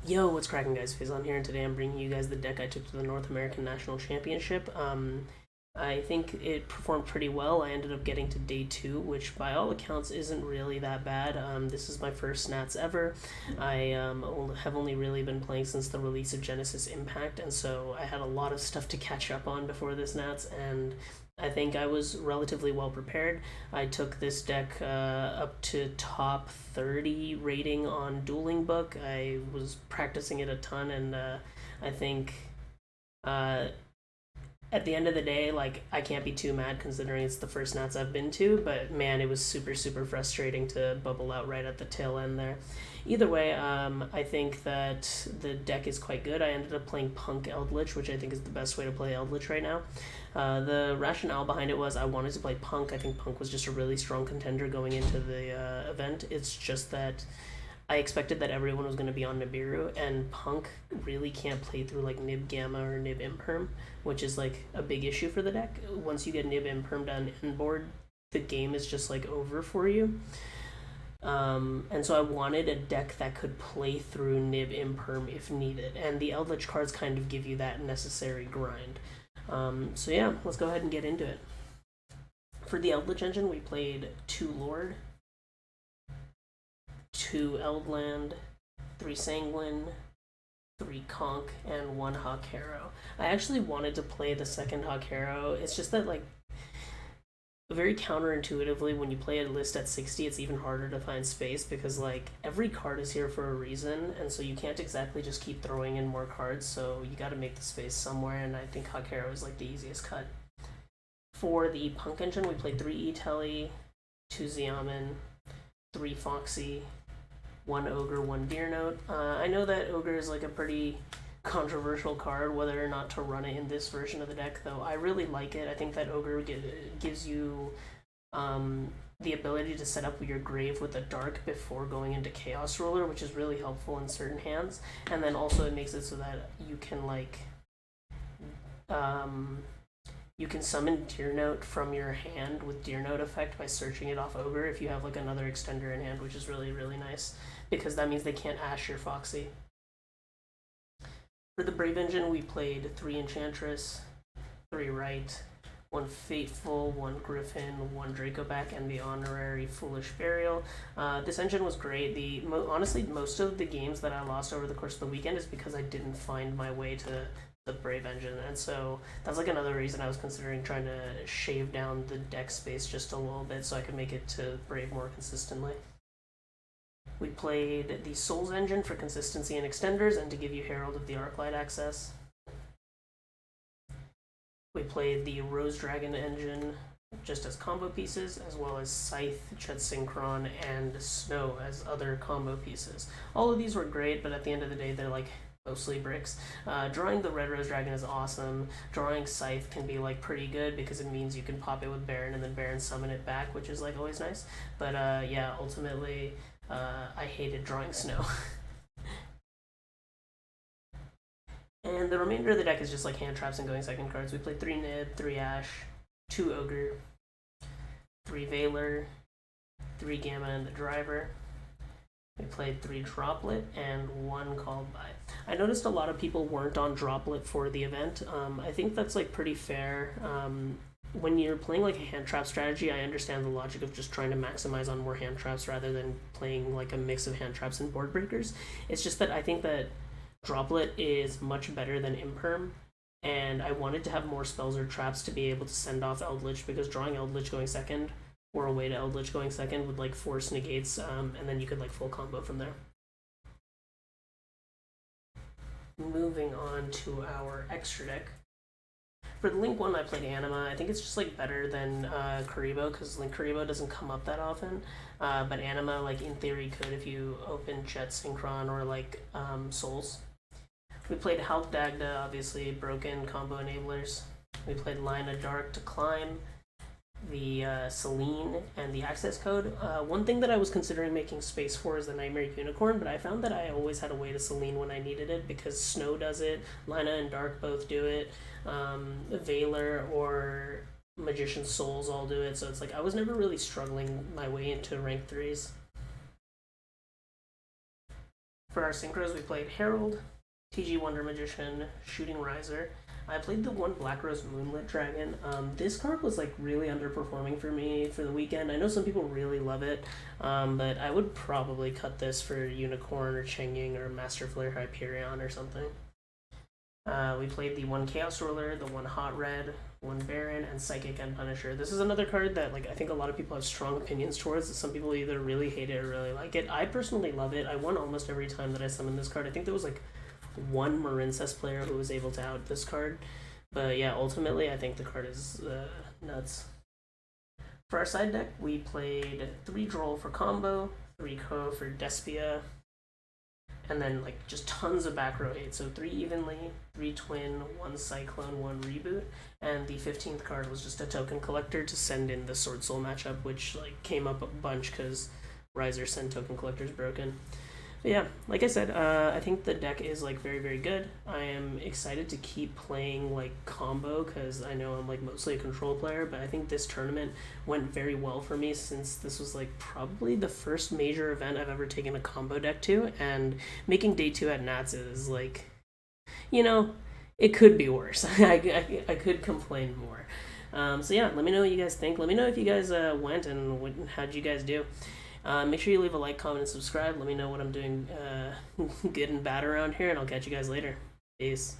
Yo, what's cracking, guys? Faison here, and today I'm bringing you guys the deck I took to the North American National Championship. I think it performed pretty well. I ended up getting to day two, which by all accounts isn't really that bad. This is my first Snats ever. I have only really been playing since the release of Genesis Impact, and so I had a lot of stuff to catch up on before this Nats, and I think I was relatively well prepared. I took this deck up to top 30 rating on Dueling Book. I was practicing it a ton, and I think uh, at the end of the day, like, I can't be too mad considering it's the first Nats I've been to, but man, it was super, super frustrating to bubble out right at the tail end there. Either way, I think that the deck is quite good. I ended up playing Punk Eldlich, which I think is the best way to play Eldlich right now. The rationale behind it was I wanted to play Punk. I think Punk was just a really strong contender going into the event. It's just that I expected that everyone was going to be on Nibiru, and Punk really can't play through like Nib Gamma or Nib Imperm, which is like a big issue for the deck. Once you get Nib Imperm down in board, the game is just like over for you. And so I wanted a deck that could play through Nib Imperm if needed, and the Eldritch cards kind of give you that necessary grind. So yeah, let's go ahead and get into it. For the Eldritch engine, we played 2 Lord, 2 Eldland, 3 Sanguine, 3 Conch, and 1 Hawk I actually wanted to play the second Hawk. It's just that, like, very counterintuitively, when you play a list at 60, it's even harder to find space because, like, every card is here for a reason, and so you can't exactly just keep throwing in more cards, so you gotta make the space somewhere, and I think Hawk is, like, the easiest cut. For the Punk engine, we played 3 2 Xiamen, 3 Foxy, 1 Ogre, 1 Deer Note. I know that Ogre is like a pretty controversial card, whether or not to run it in this version of the deck, though I really like it. I think that Ogre gives you the ability to set up your grave with a dark before going into Chaos Roller, which is really helpful in certain hands. And then also it makes it so that you can like you can summon Deer Note from your hand with Deer Note effect by searching it off Ogre if you have like another extender in hand, which is really, really nice because that means they can't Ash your Foxy. For the Brave engine, we played 3 Enchantress, 3 Right, 1 Fateful, 1 Griffin, 1 Dracoback, and the honorary Foolish Burial. This engine was great. Honestly, most of the games that I lost over the course of the weekend is because I didn't find my way to the Brave engine, and so that's like another reason I was considering trying to shave down the deck space just a little bit so I could make it to Brave more consistently. We played the Souls engine for consistency and extenders and to give you Herald of the Arclight access. We played the Rose Dragon engine just as combo pieces, as well as Scythe, Chet Synchron, and Snow as other combo pieces. All of these were great, but at the end of the day, they're like mostly bricks. Drawing the Red Rose Dragon is awesome. Drawing Scythe can be like pretty good because it means you can pop it with Baron and then Baron summon it back, which is like always nice. But yeah, ultimately, I hated drawing Snow. And the remainder of the deck is just like hand traps and going second cards. We played 3 Nib, 3 Ash, 2 Ogre, 3 Veiler, 3 Gamma and the Driver. We played 3 Droplet and 1 Called By. I noticed a lot of people weren't on Droplet for the event. I think that's like pretty fair. When you're playing like a hand trap strategy, I understand the logic of just trying to maximize on more hand traps rather than playing like a mix of hand traps and board breakers. It's just that I think that Droplet is much better than Imperm, and I wanted to have more spells or traps to be able to send off Eldlich because drawing Eldlich going second or a way to Eldlich going second would like force negates, and then you could like full combo from there. Moving on to our extra deck. For the Link one, I played Anima. I think it's just like better than Karibo because Link Karibo doesn't come up that often. But Anima, like in theory, could if you open Jet Synchron or like Souls. We played Halk Dagda, obviously broken combo enablers. We played Lina Dark to climb, the Celine, and the access code. One thing that I was considering making space for is the Nightmare Unicorn, but I found that I always had a way to Celine when I needed it because Snow does it, Lina and Dark both do it, Veiler or Magician's Souls all do it, so it's like I was never really struggling my way into rank 3s. For our synchros, we played Herald, TG Wonder Magician, Shooting Riser. I played the one Black Rose Moonlit Dragon. This card was like really underperforming for me for the weekend. I know some people really love it, but I would probably cut this for Unicorn or Chengying or Master Flare Hyperion or something. We played the one Chaos Ruler, the one Hot Red, one Baron, and Psychic and Punisher. This is another card that like I think a lot of people have strong opinions towards. Some people either really hate it or really like it. I personally love it. I won almost every time that I summoned this card. I think there was like one Marincess player who was able to out this card. But yeah, ultimately I think the card is nuts. For our side deck, we played 3 Droll for combo, 3 Ko for Despia, and then like just tons of back row hate. So 3 Evenly, 3 Twin, 1 Cyclone, 1 Reboot, and the 15th card was just a token collector to send in the Sword Soul matchup, which like came up a bunch because Riser send token collectors broken. But yeah, like I said, I think the deck is like very, very good. I am excited to keep playing like combo because I know I'm like mostly a control player, but I think this tournament went very well for me since this was like probably the first major event I've ever taken a combo deck to, and making day 2 at Nats is like, you know, it could be worse. I could complain more. So yeah, let me know what you guys think. Let me know if you guys went and how'd you guys do. Make sure you leave a like, comment, and subscribe. Let me know what I'm doing good and bad around here, and I'll catch you guys later. Peace.